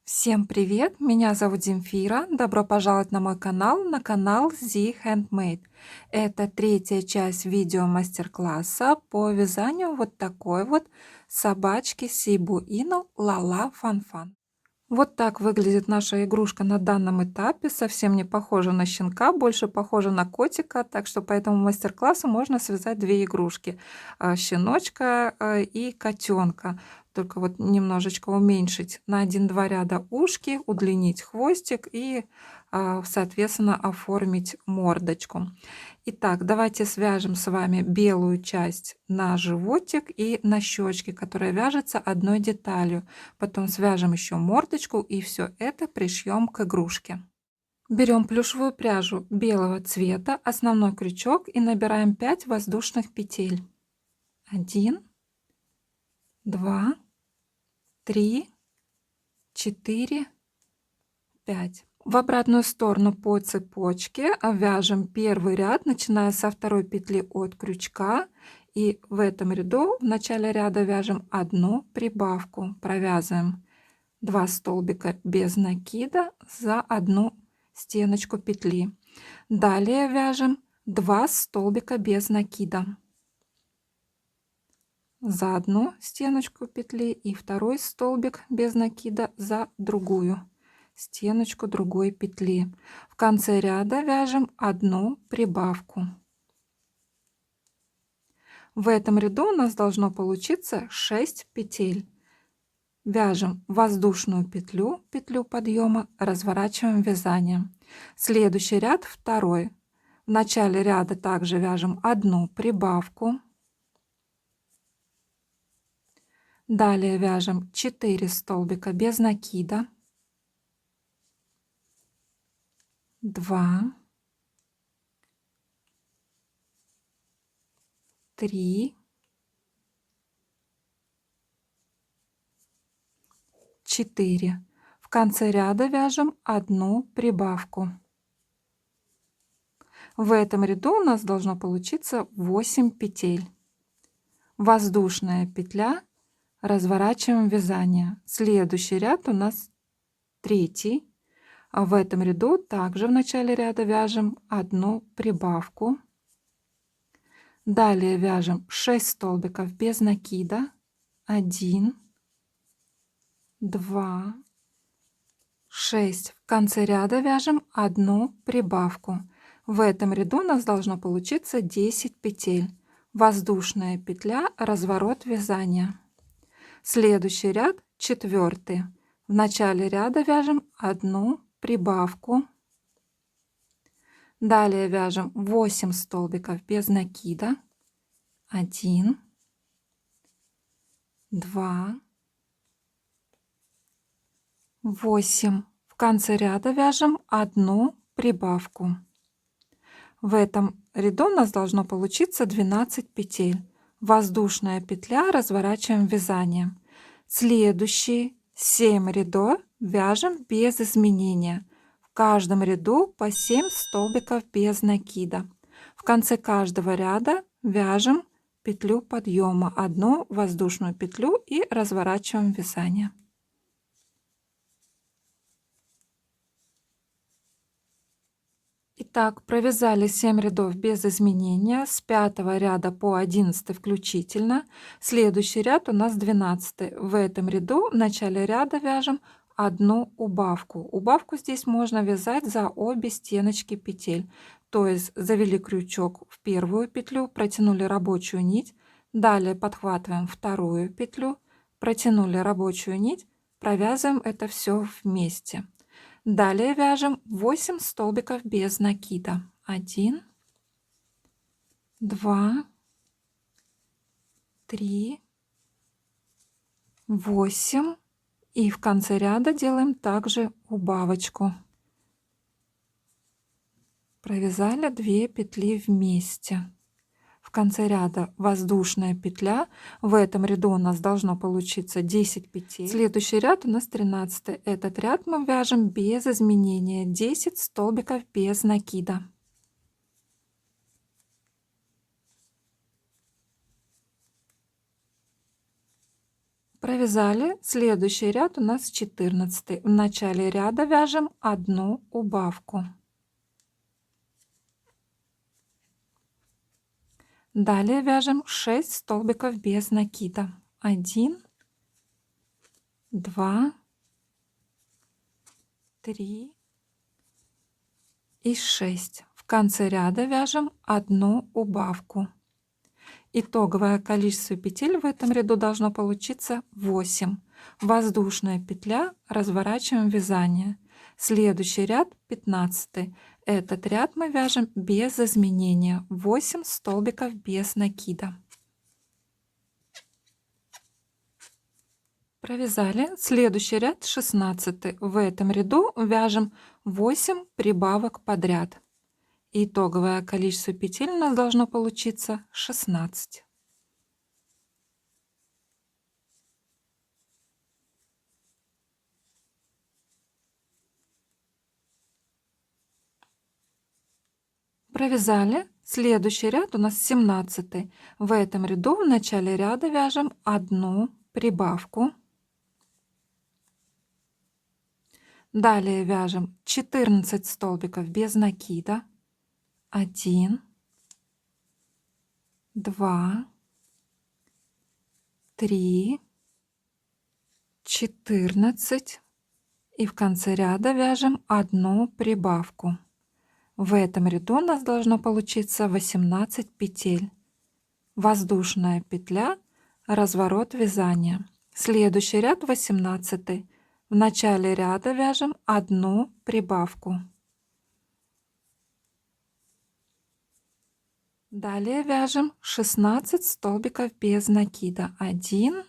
Всем привет! Меня зовут Земфира. Добро пожаловать на мой канал, на канал Z Handmade. Это третья часть видео мастер-класса по вязанию вот такой вот собачки Сибу Ину Лала Фанфан. Вот так выглядит наша игрушка на данном этапе. Совсем не похожа на щенка, больше похожа на котика. Так что по этому мастер-классу можно связать две игрушки. Щеночка и котенка. Только вот немножечко уменьшить на 1-2 ряда ушки, удлинить хвостик и, соответственно, оформить мордочку. Итак, давайте свяжем с вами белую часть на животик и на щечки, которая вяжется одной деталью. Потом свяжем еще мордочку и все это пришьем к игрушке. Берем плюшевую пряжу белого цвета, основной крючок и набираем 5 воздушных петель. 1, 2, 3, 4, 5. В обратную сторону по цепочке вяжем первый ряд, начиная со второй петли от крючка. И в этом ряду в начале ряда вяжем одну прибавку. Провязываем 2 столбика без накида за одну стеночку петли. Далее вяжем 2 столбика без накида за одну стеночку петли и второй столбик без накида за другую стеночку другой петли. В конце ряда вяжем одну прибавку. В этом ряду у нас должно получиться 6 петель. Вяжем воздушную петлю, петлю подъема, разворачиваем вязание. Следующий ряд второй. В начале ряда также вяжем одну прибавку. Далее вяжем 4 столбика без накида. 2, 3, 4. В конце ряда вяжем одну прибавку. В этом ряду у нас должно получиться 8 петель. Воздушная петля, разворачиваем вязание. Следующий ряд у нас третий. А в этом ряду также в начале ряда вяжем одну прибавку. Далее вяжем 6 столбиков без накида. 1, 2, 6. В конце ряда вяжем одну прибавку. В этом ряду у нас должно получиться 10 петель. Воздушная петля, разворот вязания. Следующий ряд четвертый. В начале ряда вяжем одну прибавку. Далее вяжем 8 столбиков без накида. 1, 2, 8. В конце ряда вяжем одну прибавку. В этом ряду у нас должно получиться 12 петель. Воздушная петля, разворачиваем вязание. Следующие 7 рядов вяжем без изменения. В каждом ряду по 7 столбиков без накида. В конце каждого ряда вяжем петлю подъема, одну воздушную петлю и разворачиваем вязание. Итак, провязали 7 рядов без изменения с 5 ряда по 11 включительно. Следующий ряд у нас 12. В этом ряду в начале ряда вяжем одну убавку. Убавку здесь можно вязать за обе стеночки петель. То есть завели крючок в первую петлю, протянули рабочую нить, далее подхватываем вторую петлю, протянули рабочую нить, провязываем это все вместе. Далее вяжем 8 столбиков без накида. 1, 2, 3, 8. И в конце ряда делаем также убавочку. Провязали 2 петли вместе. В конце ряда воздушная петля. В этом ряду у нас должно получиться 10 петель. Следующий ряд у нас 13. Этот ряд мы вяжем без изменения. 10 столбиков без накида. Провязали. Следующий ряд у нас 14. В начале ряда вяжем одну убавку. Далее вяжем 6 столбиков без накида. 1, 2, 3 и 6. В конце ряда вяжем одну убавку. Итоговое количество петель в этом ряду должно получиться 8. Воздушная петля, разворачиваем вязание. Следующий ряд 15. Этот ряд мы вяжем без изменения. 8 столбиков без накида. Провязали. Следующий ряд 16. В этом ряду вяжем 8 прибавок подряд. Итоговое количество петель у нас должно получиться 16. Провязали. Следующий ряд у нас 17. В этом ряду в начале ряда вяжем одну прибавку. Далее вяжем 14 столбиков без накида. 1, 2, 3, 14. И в конце ряда вяжем одну прибавку. В этом ряду у нас должно получиться 18 петель. Воздушная петля, разворот вязания. Следующий ряд 18. В начале ряда вяжем одну прибавку. Далее вяжем 16 столбиков без накида. 1,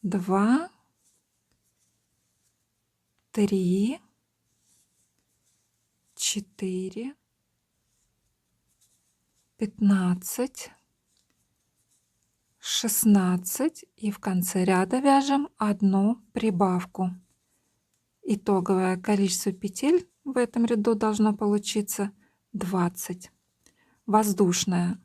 2, 3, 4, 15, 16 и в конце ряда вяжем одну прибавку. Итоговое количество петель в этом ряду должно получиться 20. Воздушная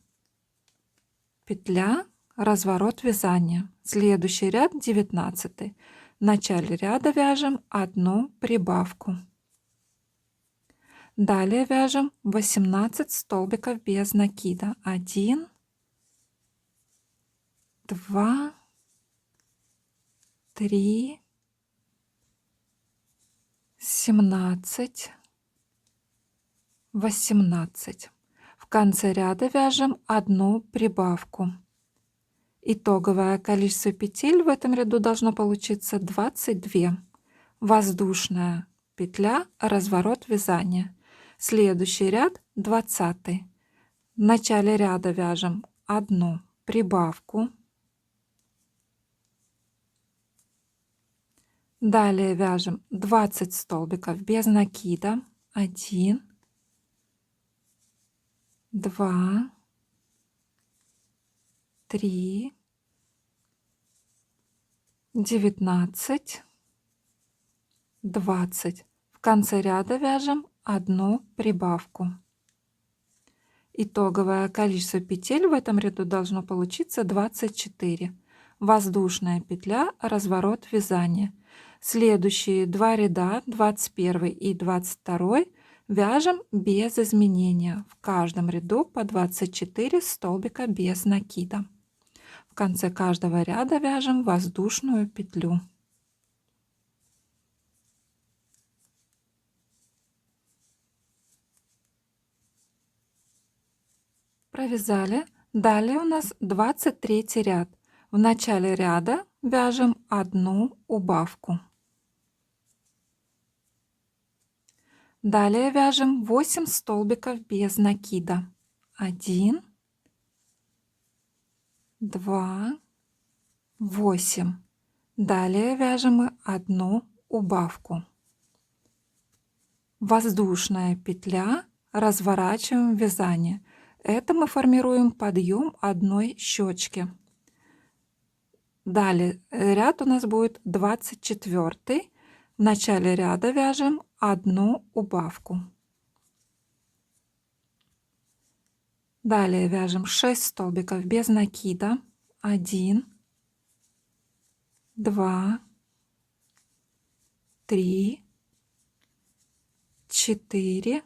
петля, разворот вязания. Следующий ряд 19. В начале ряда вяжем одну прибавку. Далее вяжем 18 столбиков без накида. 1, 2, 3, 17, 18. В конце ряда вяжем одну прибавку. Итоговое количество петель в этом ряду должно получиться 22. Воздушная петля, разворот вязания. Следующий ряд 20. В начале ряда вяжем одну прибавку. Далее вяжем 20 столбиков без накида. 1, 2, 3, 19, 20. В конце ряда вяжем одну прибавку. Итоговое количество петель в этом ряду должно получиться 24. Воздушная петля, разворот вязания. Следующие два ряда, 21 и 22, вяжем без изменения. В каждом ряду по 24 столбика без накида. В конце каждого ряда вяжем воздушную петлю. Провязали. Далее у нас 23 ряд. В начале ряда вяжем одну убавку. Далее вяжем 8 столбиков без накида. 1, 2, 8. Далее вяжем мы одну убавку. Воздушная петля, разворачиваем вязание. Это мы формируем подъем одной щечки. Далее ряд у нас будет 24. В начале ряда вяжем одну убавку. Далее вяжем 6 столбиков без накида. 1, 2, 3, 4,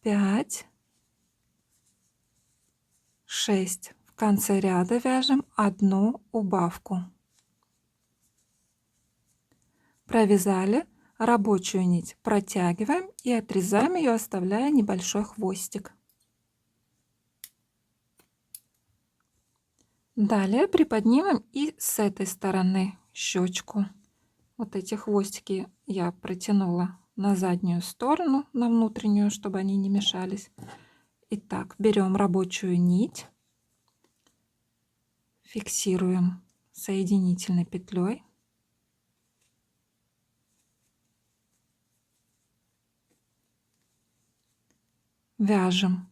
5, 6. В конце ряда вяжем одну убавку. Провязали, рабочую нить протягиваем и отрезаем ее, оставляя небольшой хвостик. Далее приподнимем и с этой стороны щечку. Вот эти хвостики я протянула на заднюю сторону, на внутреннюю, чтобы они не мешались. Итак, берем рабочую нить, фиксируем соединительной петлей. Вяжем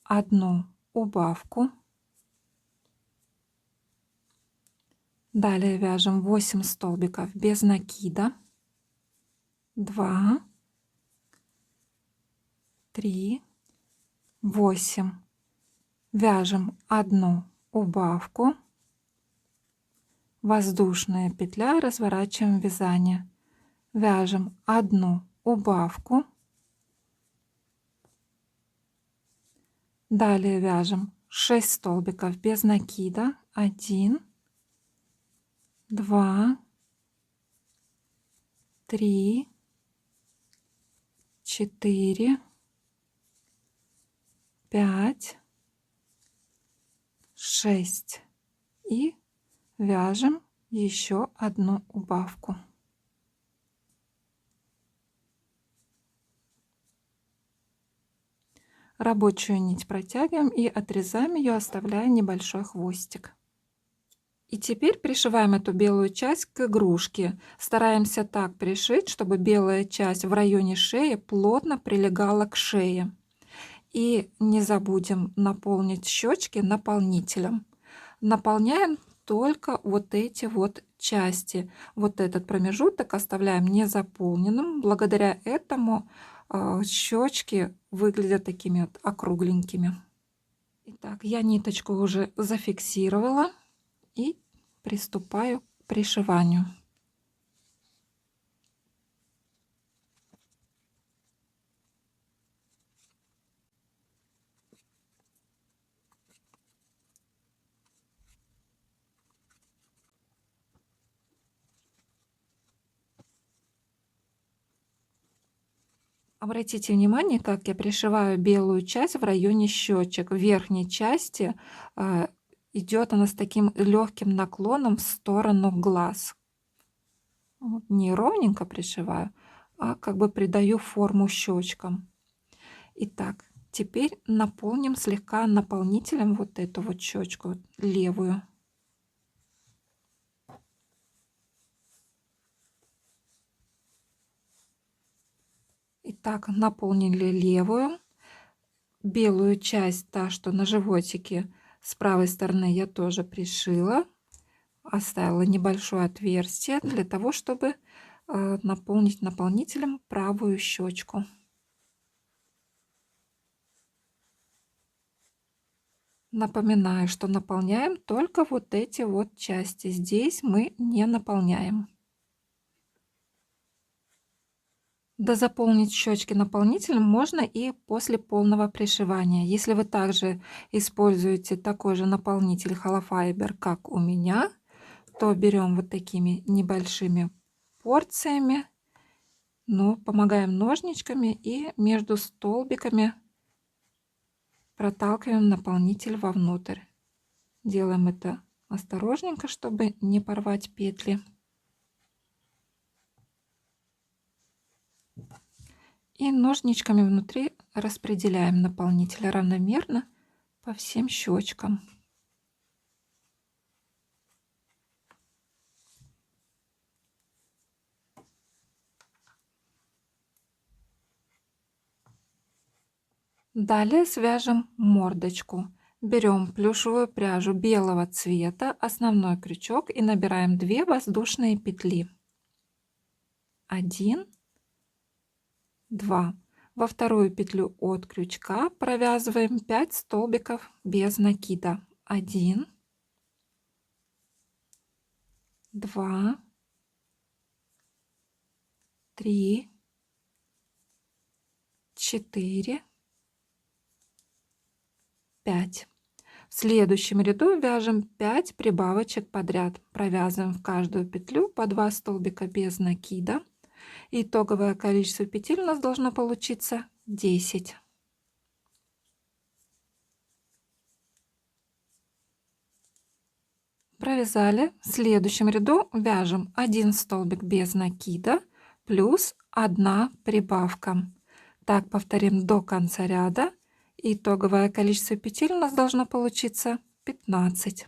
одну убавку. Далее вяжем 8 столбиков без накида. 2, 3, 8. Вяжем одну убавку. Воздушная петля, разворачиваем вязание. Вяжем одну убавку. Далее вяжем 6 столбиков без накида. 1, 2, 3, 4, 5, 6 и вяжем еще одну убавку. Рабочую нить протягиваем и отрезаем ее, оставляя небольшой хвостик. И теперь пришиваем эту белую часть к игрушке. Стараемся так пришить, чтобы белая часть в районе шеи плотно прилегала к шее. И не забудем наполнить щечки наполнителем. Наполняем только вот эти вот части. Вот этот промежуток оставляем незаполненным. Благодаря этому щечки выглядят такими вот округленькими. Итак, я ниточку уже зафиксировала и приступаю к пришиванию. Обратите внимание, как я пришиваю белую часть в районе щечек. В верхней части идет она с таким легким наклоном в сторону глаз. Вот, не ровненько пришиваю, а как бы придаю форму щечкам. Итак, теперь наполним слегка наполнителем вот эту вот щечку левую. Итак, наполнили левую. Белую часть, та, что на животике, с правой стороны я тоже пришила. Оставила небольшое отверстие для того, чтобы наполнить наполнителем правую щечку. Напоминаю, что наполняем только вот эти вот части. Здесь мы не наполняем. Дозаполнить щечки наполнителем можно и после полного пришивания. Если вы также используете такой же наполнитель Hollow Fiber, как у меня, то берем вот такими небольшими порциями, но помогаем ножничками и между столбиками проталкиваем наполнитель вовнутрь. Делаем это осторожненько, чтобы не порвать петли. И ножничками внутри распределяем наполнитель равномерно по всем щечкам. Далее свяжем мордочку. Берем плюшевую пряжу белого цвета, основной крючок и набираем 2 воздушные петли. 1, 2. Во вторую петлю от крючка провязываем 5 столбиков без накида. 1, 2, 3, 4, 5. В следующем ряду вяжем 5 прибавочек подряд. Провязываем в каждую петлю по 2 столбика без накида. Итоговое количество петель у нас должно получиться 10. Провязали. В следующем ряду вяжем 1 столбик без накида плюс 1 прибавка. Так повторим до конца ряда. Итоговое количество петель у нас должно получиться 15.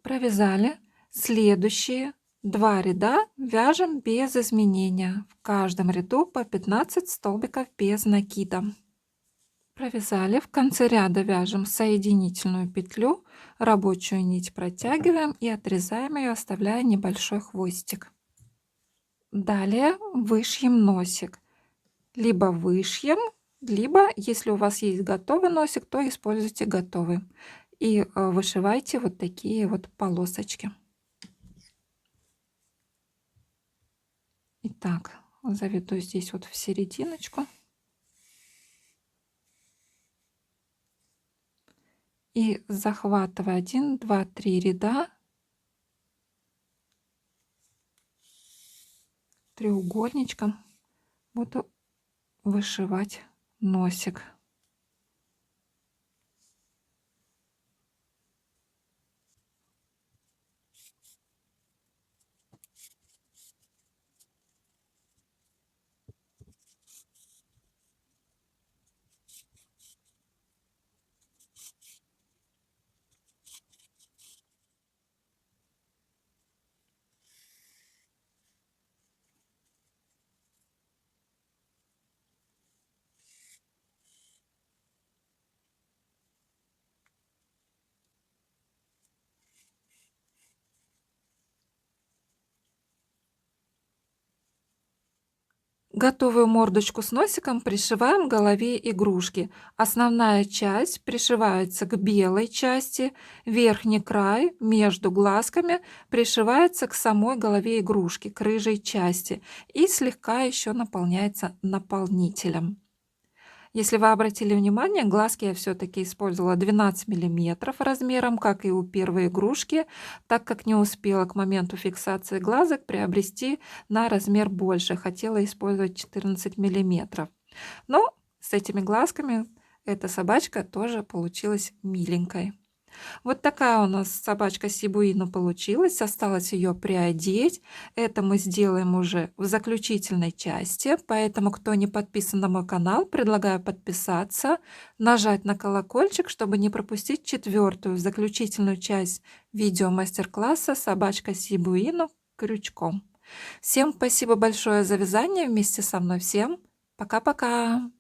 Провязали. Следующие 2 ряда вяжем без изменения. В каждом ряду по 15 столбиков без накида. Провязали. В конце ряда вяжем соединительную петлю, рабочую нить протягиваем и отрезаем ее, оставляя небольшой хвостик. Далее вышьем носик. Либо вышьем, либо, если у вас есть готовый носик, то используйте готовый. И вышивайте вот такие вот полосочки. Итак, заведу здесь вот в серединочку. И захватывая 1, 2, 3 ряда, треугольничком буду вышивать носик. Готовую мордочку с носиком пришиваем к голове игрушки. Основная часть пришивается к белой части, верхний край между глазками пришивается к самой голове игрушки, к рыжей части, и слегка еще наполняется наполнителем. Если вы обратили внимание, глазки я все-таки использовала 12 мм размером, как и у первой игрушки, так как не успела к моменту фиксации глазок приобрести на размер больше. Хотела использовать 14 мм. Но с этими глазками эта собачка тоже получилась миленькой. Вот такая у нас собачка Сибуину получилась. Осталось ее приодеть. Это мы сделаем уже в заключительной части. Поэтому, кто не подписан на мой канал, предлагаю подписаться, нажать на колокольчик, чтобы не пропустить 4-ю заключительную часть видео мастер-класса «Собачка Сибуину крючком». Всем спасибо большое за вязание вместе со мной. Всем пока-пока!